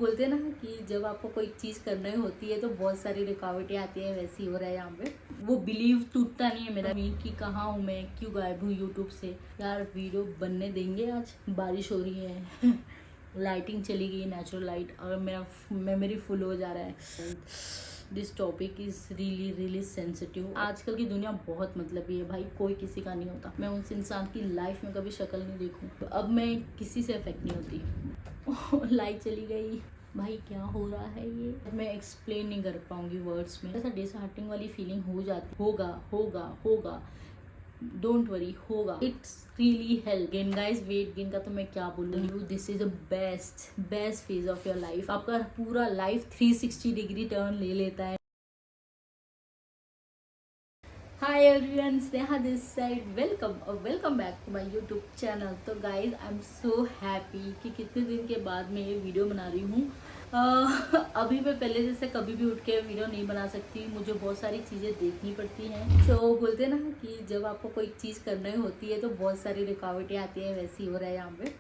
बोलते हैं ना कि जब आपको कोई चीज़ करनी होती है तो बहुत सारी रुकावटें आती हैं, वैसे ही हो रहा है यहाँ पे। वो बिलीव टूटता नहीं है मेरा कि कहाँ हूँ मैं, क्यों गायब हूँ यूट्यूब से। यार वीडियो बनने देंगे, आज बारिश हो रही है लाइटिंग चली गई, नेचुरल लाइट, और मेरा मेमोरी फुल हो जा रहा है। This topic is really really sensitive. आजकल की दुनिया बहुत मतलबी है भाई, कोई किसी का नहीं होता। मैं उस इंसान की लाइफ में कभी शक्ल नहीं देखूं तो अब मैं किसी से अफेक्ट नहीं होती लाइट चली गई भाई, क्या हो रहा है ये, मैं एक्सप्लेन नहीं कर पाऊंगी वर्ड्स में। ऐसा डिसहार्टिंग वाली फीलिंग हो जाती, होगा होगा होगा, डोंट वरी, होगा। It's really help. Gain guys, weight gain का तो मैं क्या बोलूँ you, this is a best phase of your life. आपका पूरा लाइफ 360 डिग्री टर्न ले लेता है। Hi everyone, Sneha this side, welcome back to my YouTube channel. तो guys I am so happy कि कितने दिन के बाद मैं ये वीडियो बना रही हूँ। अभी मैं पहले जैसे कभी भी उठ के वीडियो नहीं बना सकती, मुझे बहुत सारी चीज़ें देखनी पड़ती हैं। तो बोलते हैं ना कि जब आपको कोई चीज़ करनी होती है तो बहुत सारी रुकावटें आती हैं, वैसे ही हो रहा है यहाँ पे।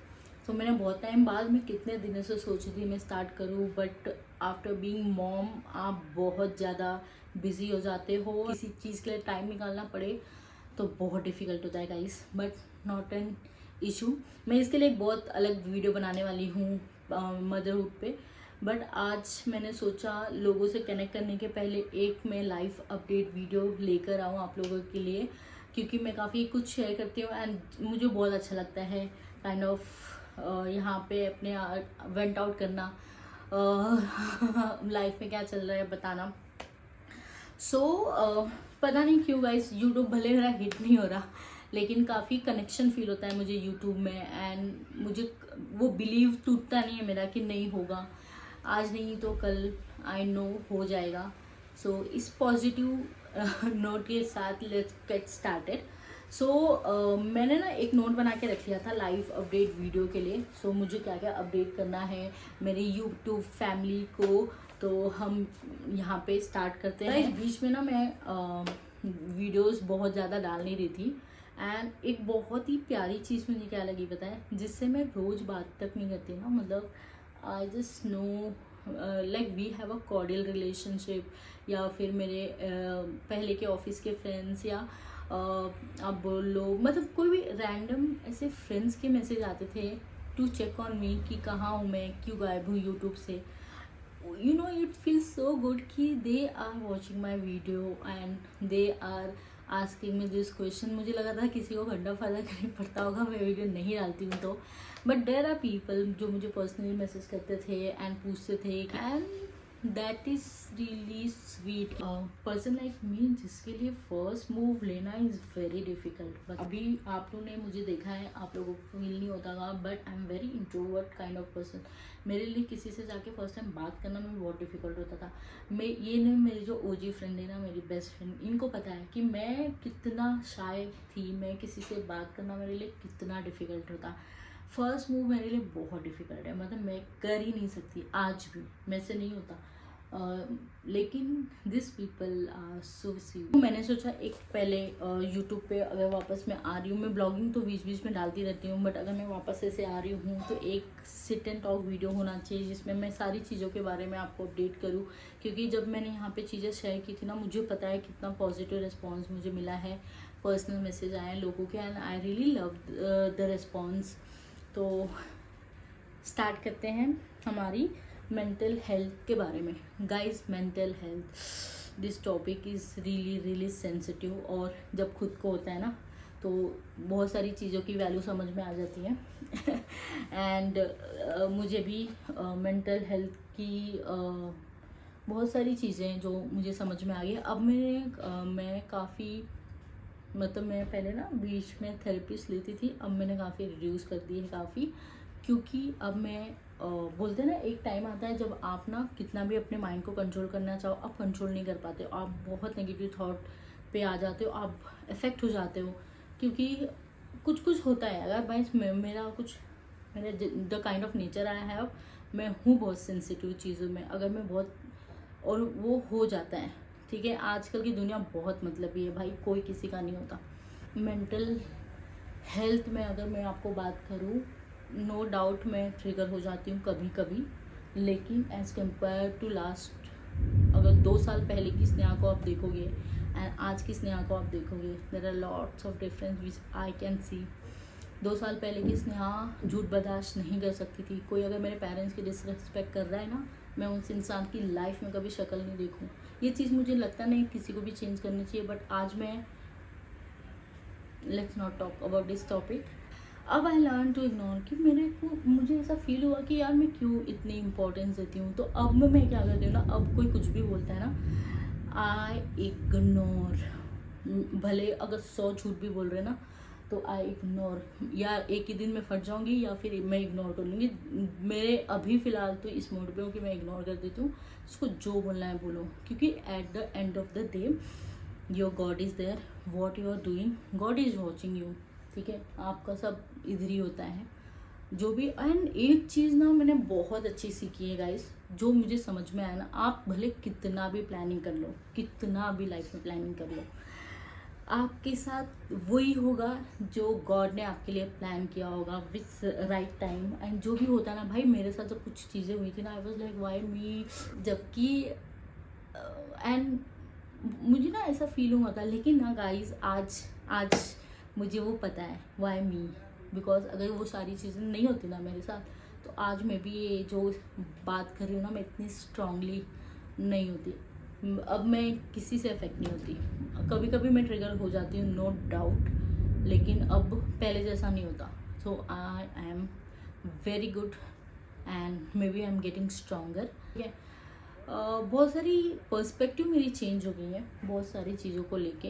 तो मैंने बहुत टाइम बाद, मैं कितने दिनों से सोच रही थी मैं स्टार्ट करूँ, बट आफ्टर बीइंग मॉम आप बहुत ज़्यादा बिजी हो जाते हो, किसी चीज़ के लिए टाइम निकालना पड़े तो बहुत डिफ़िकल्ट होता है guys, but not an issue. मैं इसके लिए एक बहुत अलग वीडियो बनाने वाली हूँ मदरहुड पे, बट आज मैंने सोचा लोगों से कनेक्ट करने के पहले एक मैं लाइव अपडेट वीडियो लेकर आऊँ आप लोगों के लिए, क्योंकि मैं काफ़ी कुछ शेयर करती हूँ एंड मुझे बहुत अच्छा लगता है काइंड ऑफ यहाँ पे अपने वेंट आउट करना, लाइफ में क्या चल रहा है बताना। पता नहीं क्यों गाइस, यूट्यूब भले मेरा हिट नहीं हो रहा, लेकिन काफ़ी कनेक्शन फील होता है मुझे यूट्यूब में, एंड मुझे वो बिलीव टूटता नहीं है मेरा कि नहीं होगा, आज नहीं तो कल आई नो हो जाएगा। इस पॉजिटिव नोट के साथ लेट्स गेट स्टार्टेड। मैंने ना एक नोट बना के रख लिया था लाइव अपडेट वीडियो के लिए। मुझे क्या क्या अपडेट करना है मेरी यूट्यूब फैमिली को, तो हम यहाँ पे स्टार्ट करते हैं। इस बीच में ना मैं वीडियोस बहुत ज़्यादा डाल नहीं रही थी, एंड एक बहुत ही प्यारी चीज़ मुझे क्या लगी पता है, जिससे मैं रोज़ बात तक नहीं करती ना, मतलब I just know like we have a cordial relationship, या फिर मेरे पहले के ऑफिस के फ्रेंड्स, या आप बोल लो मतलब कोई भी रैंडम ऐसे फ्रेंड्स के मैसेज आते थे टू चेक ऑन मी कि कहाँ हूँ मैं, क्यों गायब हूँ यूट्यूब से। You know it feels so good कि they are watching my video and they are asking me this question. मुझे लगा था किसी को घंटा फर्क नहीं पड़ता होगा मैं वीडियो नहीं डालती हूँ तो, बट देर आर पीपल जो मुझे पर्सनली मैसेज करते थे एंड पूछते थे, and that is really sweet. Person like me जिसके लिए फर्स्ट मूव लेना इज़ वेरी डिफिकल्ट, बट अभी आप लोगों ने मुझे देखा है, आप लोगों को फील नहीं होता था, but I am very introvert kind of person. मेरे लिए किसी से जाके फर्स्ट टाइम बात करना में बहुत डिफिकल्ट होता था। मैं ये नहीं, मेरी जो ओजी फ्रेंड है ना, मेरी बेस्ट फ्रेंड, इनको पता है कि मैं कितना शाय थी, मैं किसी से बात करना मेरे लिए कितना डिफिकल्ट होता। फर्स्ट मूव मेरे लिए बहुत डिफिकल्ट है, मतलब मैं कर ही नहीं सकती, आज भी मेरे से नहीं होता। लेकिन this people are so sweet. मैंने सोचा एक पहले यूट्यूब पे अगर वापस मैं आ रही हूँ, मैं ब्लॉगिंग तो बीच बीच में डालती रहती हूँ, बट अगर मैं वापस ऐसे आ रही हूँ तो एक सिट एंड टॉक वीडियो होना चाहिए जिसमें मैं सारी चीज़ों के बारे में आपको अपडेट करूँ, क्योंकि जब मैंने यहाँ पे चीज़ें शेयर की थी ना, मुझे पता है कितना पॉजिटिव रिस्पॉन्स मुझे मिला है, पर्सनल मैसेज आए हैं लोगों के, and I really love the response. तो स्टार्ट करते हैं हमारी मेंटल हेल्थ के बारे में। Guys, mental health this topic is really really sensitive, और जब खुद को होता है ना तो बहुत सारी चीज़ों की वैल्यू समझ में आ जाती है एंड मुझे भी मेंटल हेल्थ की बहुत सारी चीज़ें जो मुझे समझ में आ गई। अब मैं काफ़ी, मतलब मैं पहले ना बीच में थेरेपिस्ट लेती थी, अब मैंने काफ़ी रिड्यूस कर दी है काफ़ी, क्योंकि अब मैं बोलते हैं ना एक टाइम आता है जब आप ना कितना भी अपने माइंड को कंट्रोल करना चाहो, आप कंट्रोल नहीं कर पाते हो, आप बहुत नेगेटिव थॉट पे आ जाते हो, आप इफेक्ट हो जाते हो, क्योंकि कुछ कुछ होता है। अगर भाई मेरा कुछ, मेरे the kind of nature I have, मैं हूँ बहुत सेंसिटिव चीज़ों में, अगर मैं बहुत, और वो हो जाता है, ठीक है। आजकल की दुनिया बहुत मतलबी है भाई, कोई किसी का नहीं होता। मेंटल हेल्थ में अगर मैं आपको बात करूँ, नो डाउट मैं ट्रिगर हो जाती हूँ कभी कभी, लेकिन एज़ कम्पेयर टू लास्ट, अगर 2 साल पहले की स्नेहा को आप देखोगे एंड आज की स्नेहा को आप देखोगे, there are lots of difference which I can see. 2 साल पहले की स्नेहा झूठ बर्दाश्त नहीं कर सकती थी। कोई अगर मेरे पेरेंट्स की डिसरिस्पेक्ट कर रहा है ना, मैं उस इंसान की लाइफ में कभी शक्ल नहीं देखूं। ये चीज़ मुझे लगता नहीं किसी को भी चेंज करनी चाहिए, बट आज मैं, let's not talk about this topic. अब आई लर्न टू इग्नोर कि मुझे ऐसा फील हुआ कि यार मैं क्यों इतनी इंपॉर्टेंस देती हूँ। तो अब मैं क्या करती हूँ ना, अब कोई कुछ भी बोलता है ना, आई इग्नोर। भले अगर 100 झूठ भी बोल रहे ना, तो आई इग्नोर। या एक ही दिन में फट जाऊंगी या फिर मैं इग्नोर कर लूँगी। मेरे अभी फ़िलहाल तो इस मोड पे हूँ कि मैं इग्नोर कर देती हूँ, उसको जो बोलना है बोलो, क्योंकि at the end of the day your God is there, what you are doing, God is watching you. ठीक है, आपका सब इधर ही होता है जो भी। एंड एक चीज़ ना मैंने बहुत अच्छी सीखी है गाइस, जो मुझे समझ में आया ना, आप भले कितना भी प्लानिंग कर लो, कितना भी लाइफ में प्लानिंग कर लो, आपके साथ वही होगा जो गॉड ने आपके लिए प्लान किया होगा विथ राइट टाइम। एंड जो भी होता है ना भाई, मेरे साथ जब कुछ चीज़ें हुई थी ना, I was like why me, जबकि एंड मुझे ना ऐसा फील हुआ था। लेकिन ना गाइज, आज मुझे वो पता है वाई मी, बिकॉज अगर वो सारी चीज़ें नहीं होती ना मेरे साथ, तो आज मैं भी ये जो बात कर रही हूँ ना, मैं इतनी स्ट्रांगली नहीं होती। अब मैं किसी से अफेक्ट नहीं होती। कभी कभी मैं ट्रिगर हो जाती हूँ, नो डाउट, लेकिन अब पहले जैसा नहीं होता। So I am very good and maybe I am getting stronger. ठीक है, बहुत सारी पर्सपेक्टिव मेरी चेंज हो गई है बहुत सारी चीज़ों को लेके,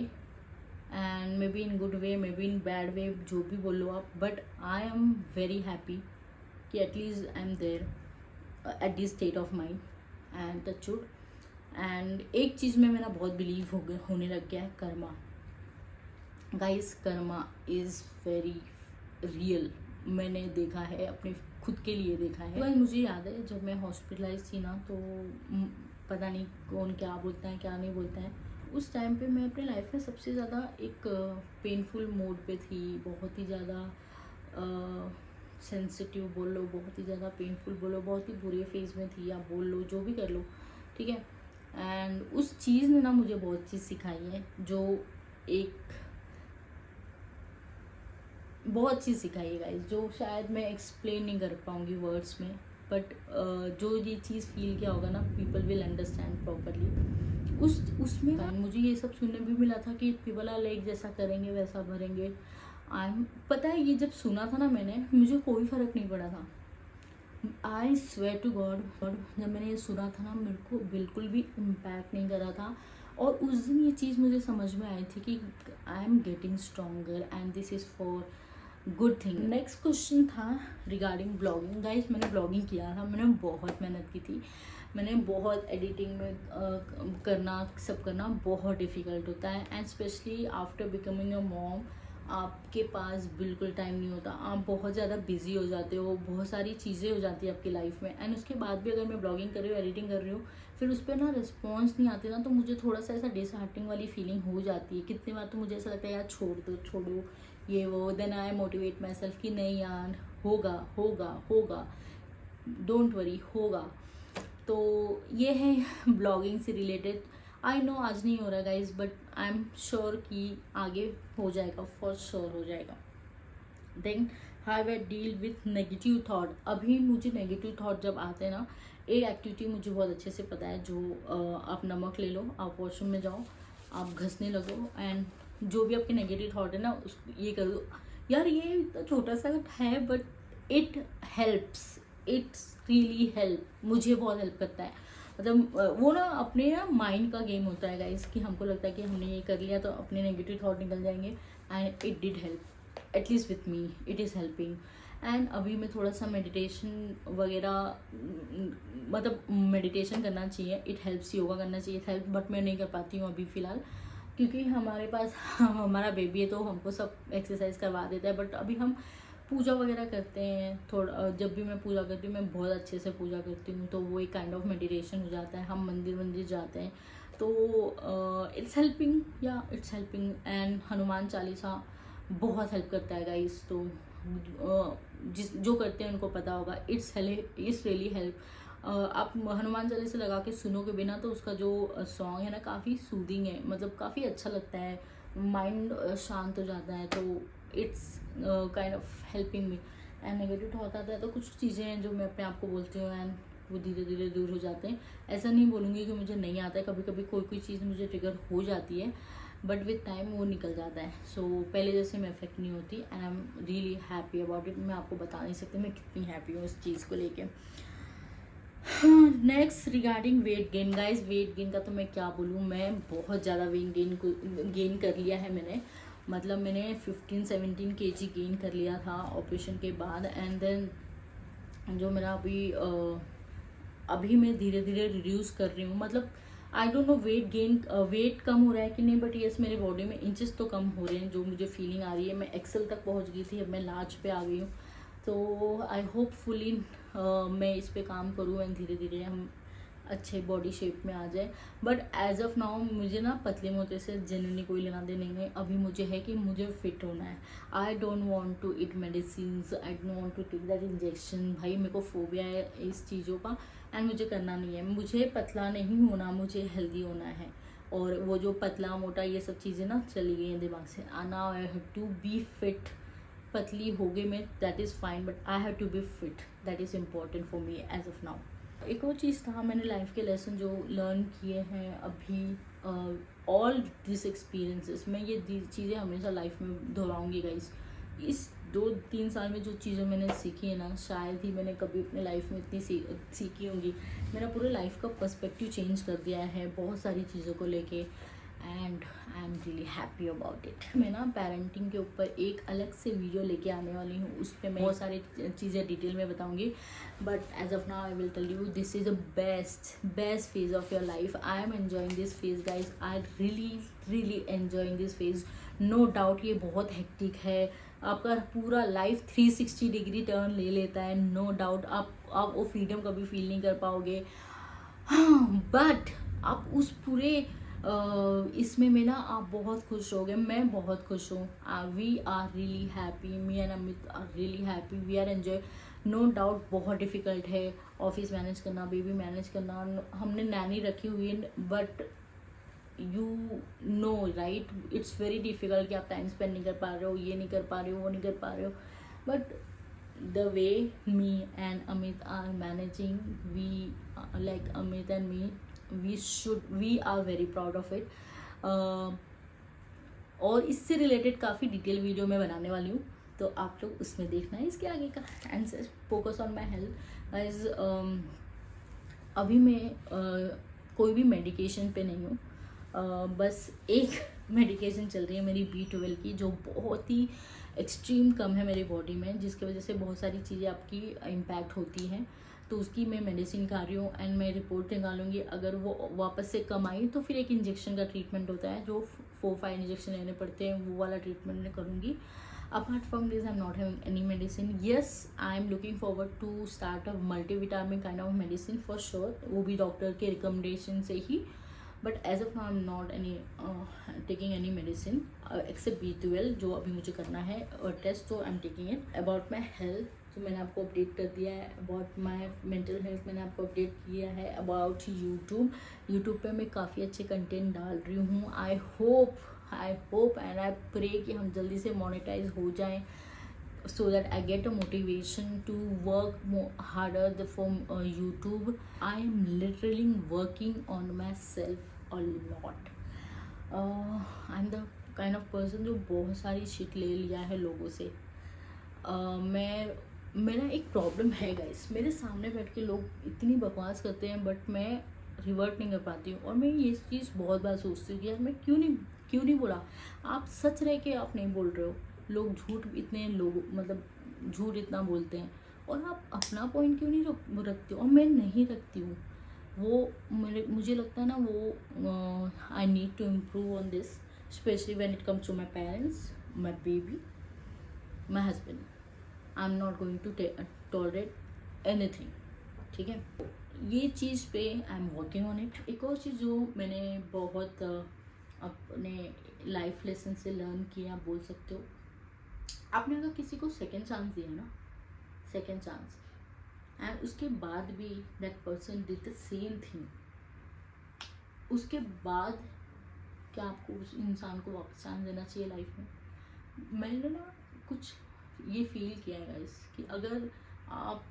and maybe in good way, maybe in bad way, जो भी बोलो आप, but I am very happy कि at least I am there at this state of mind and touch wood. And एक चीज़ में मेरा बहुत बिलीव होने लग गया है, Karma. Guys, Karma is very real. मैंने देखा है, अपने खुद के लिए देखा है। तो मुझे याद है जब मैं हॉस्पिटलाइज थी ना, तो पता नहीं कौन क्या बोलता है क्या नहीं बोलता है, उस टाइम पे मैं अपने लाइफ में सबसे ज़्यादा एक पेनफुल मोड पे थी। बहुत ही ज़्यादा सेंसिटिव बोल लो, बहुत ही ज़्यादा पेनफुल बोलो, बहुत ही बुरे फेज में थी, या बोल लो जो भी कर लो। ठीक है, एंड उस चीज़ ने ना मुझे बहुत चीज़ सिखाई है, जो एक बहुत चीज़ सिखाई है गाइस, जो शायद मैं एक्सप्लेन नहीं कर पाऊँगी वर्ड्स में, बट जो ये चीज़ फील किया होगा ना, पीपल विल अंडरस्टैंड प्रॉपरली। उसमें मुझे ये सब सुनने भी मिला था कि पीपल आर लाइक जैसा करेंगे वैसा भरेंगे। पता है, ये जब सुना था ना मैंने, मुझे कोई फ़र्क नहीं पड़ा था। आई स्वेयर टू गॉड, जब मैंने ये सुना था ना, मेरे को बिल्कुल भी इम्पैक्ट नहीं करा था। और उस दिन ये चीज़ मुझे समझ में आई थी कि आई am getting stronger and this is for good thing. Next question था रिगार्डिंग ब्लॉगिंग। गाइस, मैंने ब्लॉगिंग किया था, मैंने बहुत मेहनत की थी। मैंने बहुत एडिटिंग में करना सब करना बहुत डिफ़िकल्ट होता है, and specially after becoming a mom, आपके पास बिल्कुल टाइम नहीं होता। आप बहुत ज़्यादा बिजी हो जाते हो, बहुत सारी चीज़ें हो जाती है आपकी लाइफ में, एंड उसके बाद भी अगर मैं ब्लॉगिंग कर रही हूँ, एडिटिंग कर रही हूँ, फिर उस पर ना रिस्पॉन्स नहीं आते ना, तो मुझे थोड़ा सा ऐसा डिसहार्टिंग वाली फीलिंग हो जाती है। कितनी बार तो मुझे ऐसा लगता है यार छोड़ो ये वो। Then I motivate myself कि नहीं यार, होगा होगा होगा, डोंट वरी, होगा। तो ये है ब्लॉगिंग से रिलेटेड। आई नो आज नहीं हो रहा guys, but I am sure कि आगे हो जाएगा, फॉर श्योर हो जाएगा। Then how I deal with negative thought. अभी मुझे नेगेटिव थाट जब आते हैं ना, एक एक्टिविटी मुझे बहुत अच्छे से पता है, जो आप नमक ले लो, आप वॉशरूम में जाओ, आप घसने लगो, एंड जो भी आपके नेगेटिव थॉट है ना, उसको ये कर दो। यार ये तो छोटा सा है, but it helps, it's really help. मुझे बहुत हेल्प करता है। मतलब वो ना अपने ना माइंड का गेम होता है गाइस, कि हमको लगता है कि हमने ये कर लिया तो अपने नेगेटिव थॉट निकल जाएंगे, and it did help, at least with me it is helping. And अभी मैं थोड़ा सा मेडिटेशन वगैरह, मतलब मेडिटेशन करना चाहिए, इट हेल्प्स, योगा करना चाहिए, इट हेल्प, बट मैं नहीं कर पाती हूँ अभी फ़िलहाल, क्योंकि हमारे पास हमारा बेबी है, तो हमको सब एक्सरसाइज करवा देता है। बट अभी हम पूजा वगैरह करते हैं थोड़ा, जब भी मैं पूजा करती हूँ, मैं बहुत अच्छे से पूजा करती हूँ, तो वो एक काइंड ऑफ मेडिटेशन हो जाता है। हम मंदिर जाते हैं, तो इट्स हेल्पिंग, या it's helping. And Hanuman Chalisa बहुत हेल्प करता है गाइस, तो जो करते हैं उनको पता होगा, इट्स रियली हेल्प। आप हनुमान चालीसा लगा के सुनोगे बिना तो उसका जो सॉन्ग है ना काफ़ी सूदिंग है, मतलब काफ़ी अच्छा लगता है, माइंड शांत हो जाता है, तो it's kind of helping me. And negative thought आता है तो कुछ चीज़ें हैं जो मैं अपने आप को बोलती हूँ एंड वो धीरे धीरे दूर हो जाते हैं। ऐसा नहीं बोलूँगी कि मुझे नहीं आता है, कभी कभी कोई कोई चीज़ मुझे ट्रिगर हो जाती है, बट विद टाइम वो निकल जाता है। सो पहले जैसे मैं इफेक्ट नहीं होती and I am really happy about it. मैं आपको बता नहीं सकती मैं कितनी हैप्पी हूँ इस चीज़ को लेके। Next regarding weight gain guys, wait gain का तो मैं क्या बोलूँ, मैं बहुत ज़्यादा वेट गेन कर लिया है मैंने। मतलब मैंने 15-17 kg गेन कर लिया था ऑपरेशन के बाद। एंड देन जो मेरा अभी मैं धीरे धीरे रिड्यूस कर रही हूँ। मतलब आई डोंट नो वेट कम हो रहा है कि नहीं, बट यस मेरे बॉडी में इंचेस तो कम हो रहे हैं जो मुझे फीलिंग आ रही है। मैं एक्सेल तक पहुँच गई थी, अब मैं लार्ज पे आ गई हूँ। तो आई होपफुली मैं इस पे काम करूँ एंड धीरे धीरे हम अच्छे बॉडी शेप में आ जाए। बट एज ऑफ नाउ मुझे ना पतले मोटे से जेन्युइनली कोई लेना देना नहीं है। अभी मुझे है कि मुझे फिट होना है। I don't want to eat medicine, I don't want to take that injection. भाई मेरे को फोबिया है इस चीज़ों का एंड मुझे करना नहीं है। मुझे पतला नहीं होना, मुझे हेल्दी होना है। और वो जो पतला मोटा ये सब चीज़ें ना चली गई हैं दिमाग से। Now I have to be fit. पतली हो गई मैं, that is fine, but I have to be fit, that is important for me as of now. एक और चीज़ था, मैंने लाइफ के लेसन जो लर्न किए हैं अभी, ऑल दिस एक्सपीरियंसेस, मैं ये चीज़ें हमेशा लाइफ में दोहराऊंगी गाइस। इस 2-3 साल में जो चीज़ें मैंने सीखी है ना, शायद ही मैंने कभी अपने लाइफ में इतनी सीखी होंगी। मेरा पूरे लाइफ का पर्सपेक्टिव चेंज कर दिया है बहुत सारी चीज़ों को लेके and I am really happy about it. मैं ना पेरेंटिंग के ऊपर एक अलग से वीडियो लेके आने वाली हूँ, उस पर मैं बहुत सारी चीज़ें डिटेल में बताऊँगी। But as of now I will tell you this is the best phase of your life. I am enjoying this phase guys, I really enjoying this phase. No doubt ये बहुत हेक्टिक है, आपका पूरा life 360 degree turn ले लेता है। No doubt आप वो फ्रीडम कभी फील नहीं कर पाओगे। हाँ, बट आप उस पूरे इसमें में ना आप बहुत खुश हो गए। मैं बहुत खुश हूँ। We are really happy, me and Amit are really happy, we are enjoy. No doubt बहुत डिफ़िकल्ट है ऑफिस मैनेज करना, बेबी मैनेज करना। हमने नैनी रखी हुई है, but you know right, it's very difficult कि आप टाइम स्पेंड नहीं कर पा रहे हो, ये नहीं कर पा रहे हो, वो नहीं कर पा रहे हो। But the way me and Amit are managing, we like Amit and me, we are very proud of it. और इससे रिलेटेड काफ़ी डिटेल वीडियो मैं बनाने वाली हूँ, तो आप लोग उसमें देखना है इसके आगे का answer. Focus on my health guys. अभी मैं कोई भी मेडिकेशन पे नहीं हूँ। बस एक मेडिकेशन चल रही है मेरी B12 की, जो बहुत ही एक्सट्रीम कम है मेरी बॉडी में, जिसकी वजह से बहुत सारी चीज़ें आपकी इम्पैक्ट होती हैं। तो उसकी मैं मेडिसिन खा रही हूँ एंड मैं रिपोर्ट निकालूंगी। अगर वो वापस से कम आई तो फिर एक इंजेक्शन का ट्रीटमेंट होता है, जो 4-5 इंजेक्शन लेने पड़ते हैं, वो वाला ट्रीटमेंट मैं करूँगी। Apart from this I am not having any medicine. Yes, I am looking forward to start a multivitamin kind of medicine for sure, वो भी डॉक्टर के रिकमेंडेशन से ही। But as of now I am not taking any medicine except B12, जो अभी मुझे करना है टेस्ट, तो I am taking it. About my health तो मैंने आपको अपडेट कर दिया है। अबाउट माई मेंटल हेल्थ मैंने आपको अपडेट किया है। अबाउट यूट्यूब पे मैं काफ़ी अच्छे कंटेंट डाल रही हूँ। I hope and I pray कि हम जल्दी से मोनेटाइज हो जाएं, so that I get a motivation to work more harder for YouTube. I am literally working on myself a lot. I'm the kind of person जो बहुत सारी shit ले लिया है लोगों से। मेरा एक प्रॉब्लम है गाइस, मेरे सामने बैठ के लोग इतनी बकवास करते हैं बट मैं रिवर्ट नहीं कर पाती हूँ। और मैं ये चीज़ बहुत बार सोचती हूँ कि यार मैं क्यों नहीं बोला। आप सच रह के आप नहीं बोल रहे हो, लोग झूठ इतना बोलते हैं, और आप अपना पॉइंट क्यों नहीं रखते हो। और मैं नहीं रखती हूँ वो। मुझे लगता है ना वो I need to improve on this, specially when it comes to my parents, my baby, my husband. I am not going to tolerate anything, ठीक है। ये चीज़ पे I am working on it. एक और चीज़ जो मैंने बहुत अपने लाइफ लेसन से लर्न किया, आप बोल सकते हो, आपने अगर किसी को सेकेंड चांस दिया ना, सेकेंड चांस, एंड उसके बाद भी that person did the same thing, उसके बाद क्या आपको उस इंसान को वापस चांस देना चाहिए लाइफ में? मैंने ना कुछ ये फील किया है गाइस कि अगर आप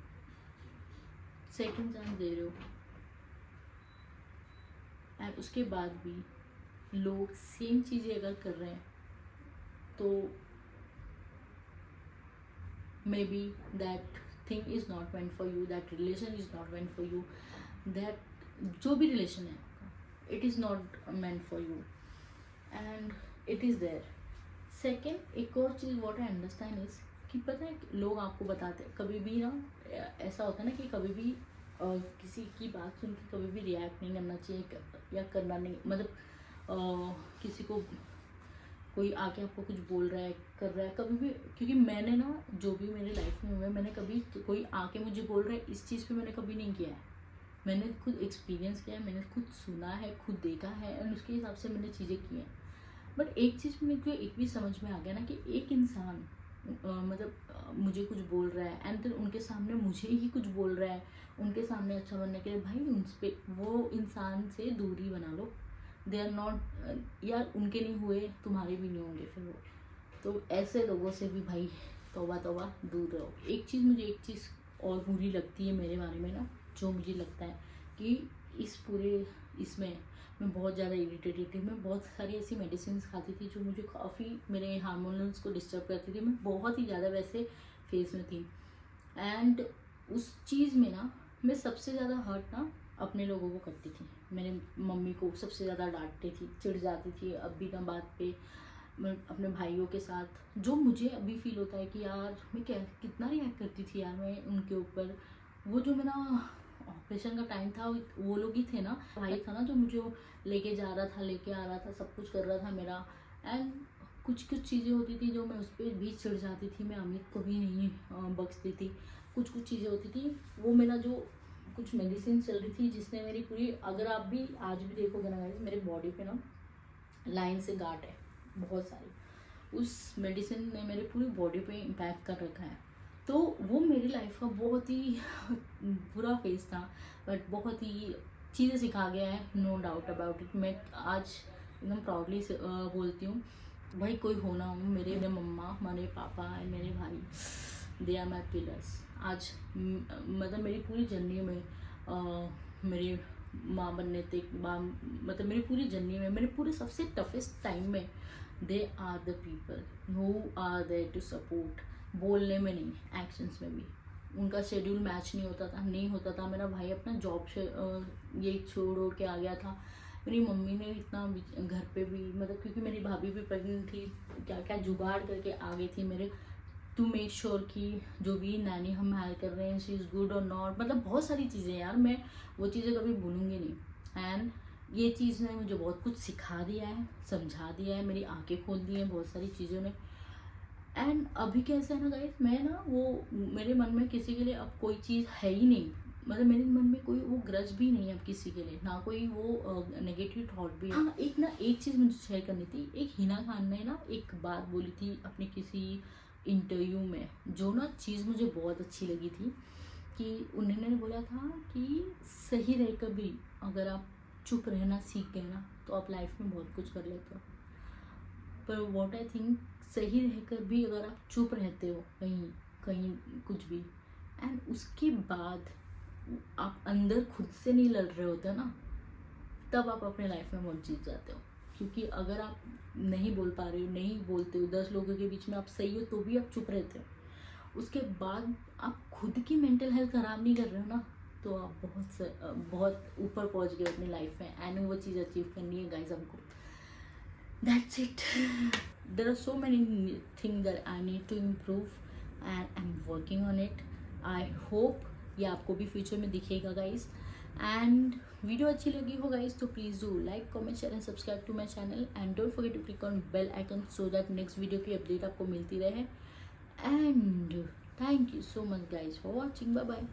सेकंड चांस दे रहे हो एंड उसके बाद भी लोग सेम चीज़ें अगर कर रहे हैं तो maybe that thing is not meant for you, that relation is not meant for you, that जो भी रिलेशन है आपका, it is not meant for you and it is there. Second, एक और चीज़ वॉट आई अंडरस्टैंड इज कि पता है लोग आपको बताते हैं, कभी भी ना ऐसा होता है ना कि कभी भी किसी की बात सुन के कभी भी रिएक्ट नहीं करना चाहिए या करना नहीं, मतलब किसी को कोई आके आपको कुछ बोल रहा है कर रहा है कभी भी, क्योंकि मैंने ना जो भी मेरे लाइफ में हुआ है मैंने कभी कोई आके मुझे बोल रहा है इस चीज़ पे मैंने कभी नहीं किया है, मैंने खुद एक्सपीरियंस किया है, मैंने खुद सुना है, खुद देखा है और उसके हिसाब से मैंने चीज़ें की हैं। बट एक चीज़ मेरे को एक भी समझ में आ गया ना कि एक इंसान मुझे कुछ बोल रहा है एंड देन उनके सामने मुझे ही कुछ बोल रहा है, उनके सामने अच्छा बनने के लिए, भाई उन पे वो इंसान से दूरी बना लो। दे आर नॉट, यार उनके नहीं हुए तुम्हारे भी नहीं होंगे फिर वो, तो ऐसे लोगों से भी भाई तौबा तौबा दूर रहो। मुझे एक चीज़ और बुरी लगती है मेरे बारे में ना, जो मुझे लगता है कि इस पूरे इसमें मैं बहुत ज़्यादा इरिटेटेड थी, मैं बहुत सारी ऐसी मेडिसिन खाती थी जो मुझे काफ़ी मेरे हार्मोन्स को डिस्टर्ब करती थी, मैं बहुत ही ज़्यादा वैसे फेज में थी एंड उस चीज़ में ना मैं सबसे ज़्यादा हर्ट ना अपने लोगों को करती थी, मेरे मम्मी को सबसे ज़्यादा डांटती थी, चिढ़ जाती थी अब भी ना बात पे, मैं अपने भाइयों के साथ, जो मुझे अभी फील होता है कि यार मैं क्या कितना रिएक्ट करती थी यार मैं उनके ऊपर। वो जो मेरा ऑपरेशन का टाइम था वो लोग ही थे ना, भाई था ना जो मुझे लेके जा रहा था, लेके आ रहा था, सब कुछ कर रहा था मेरा, एंड कुछ चीज़ें होती थी जो मैं उस पर भी चिढ़ जाती थी, मैं अमित को भी नहीं बख्शती थी, कुछ चीज़ें होती थी, वो मेरा जो कुछ मेडिसिन चल रही थी जिसने मेरी पूरी, अगर आप भी आज भी देखोगे ना मेरे बॉडी पे ना लाइन से गांठ है बहुत सारी, उस मेडिसिन ने मेरे पूरी बॉडी पे इम्पैक्ट कर रखा है। तो वो मेरी लाइफ का बहुत ही बुरा फेज था, बट बहुत ही चीज़ें सिखा गया है, नो डाउट अबाउट इट। मैं आज एकदम प्राउडली बोलती हूँ भाई कोई होना हो, मेरे मम्मा, मेरे पापा एंड मेरे भाई, दे आर माई पिलर्स। आज मतलब मेरी पूरी जर्नी में मेरी माँ बनने तक मतलब मेरी पूरी जर्नी में, मेरे पूरे सबसे टफेस्ट टाइम में they are the people who are there to support, बोलने में नहीं एक्शंस में भी। उनका शेड्यूल मैच नहीं होता था। मेरा भाई अपना जॉब से ये छोड़ के आ गया था, मेरी मम्मी ने इतना घर पे भी, मतलब क्योंकि मेरी भाभी भी प्रेग्नेंट थी, क्या क्या जुगाड़ करके आ गई थी मेरे, टू मेक श्योर कि जो भी नैनी हम हायर कर रहे हैं शी इज़ गुड और नॉट, मतलब बहुत सारी चीज़ें यार, मैं वो चीज़ें कभी भूलूंगी नहीं। एंड ये चीज़ ने मुझे बहुत कुछ सिखा दिया है, समझा दिया है, मेरी आंखें खोल दी हैं बहुत सारी चीज़ों ने। एंड अभी कैसे है ना गाइस, मैं ना वो मेरे मन में किसी के लिए अब कोई चीज़ है ही नहीं, मतलब मेरे मन में कोई वो ग्रज भी नहीं है अब किसी के लिए, ना कोई वो नेगेटिव थॉट भी है। हाँ एक चीज़ मुझे शेयर करनी थी, एक हिना खान ने ना एक बात बोली थी अपनी किसी इंटरव्यू में, जो ना चीज़ मुझे बहुत अच्छी लगी थी, कि उन्होंने बोला था कि सही रहकर भी अगर आप चुप रहना सीख गए ना तो आप लाइफ में बहुत कुछ कर लेते हो। पर व्हाट आई थिंक, सही रहकर भी अगर आप चुप रहते हो कहीं कुछ भी, एंड उसके बाद आप अंदर खुद से नहीं लड़ रहे होते ना, तब आप अपने लाइफ में बहुत जीत जाते हो। क्योंकि अगर आप नहीं बोल पा रहे हो, नहीं बोलते हो, 10 लोगों के बीच में आप सही हो तो भी आप चुप रहते हो, उसके बाद आप खुद की मेंटल हेल्थ खराब नहीं कर रहे हो ना, तो आप बहुत ऊपर पहुंच गए अपनी लाइफ में। एंड वो चीज़ अचीव करनी है गाइज हमको, that's it. There are so many thing that I need to improve and I am working on it. I hope ये आपको भी फ्यूचर में दिखेगा गाइज। एंड वीडियो अच्छी लगी हो गाइज तो please do like, comment, share and subscribe to my channel and don't forget to click on bell icon so that next video की अपडेट आपको मिलती रहे। And thank you so much guys for watching, bye bye.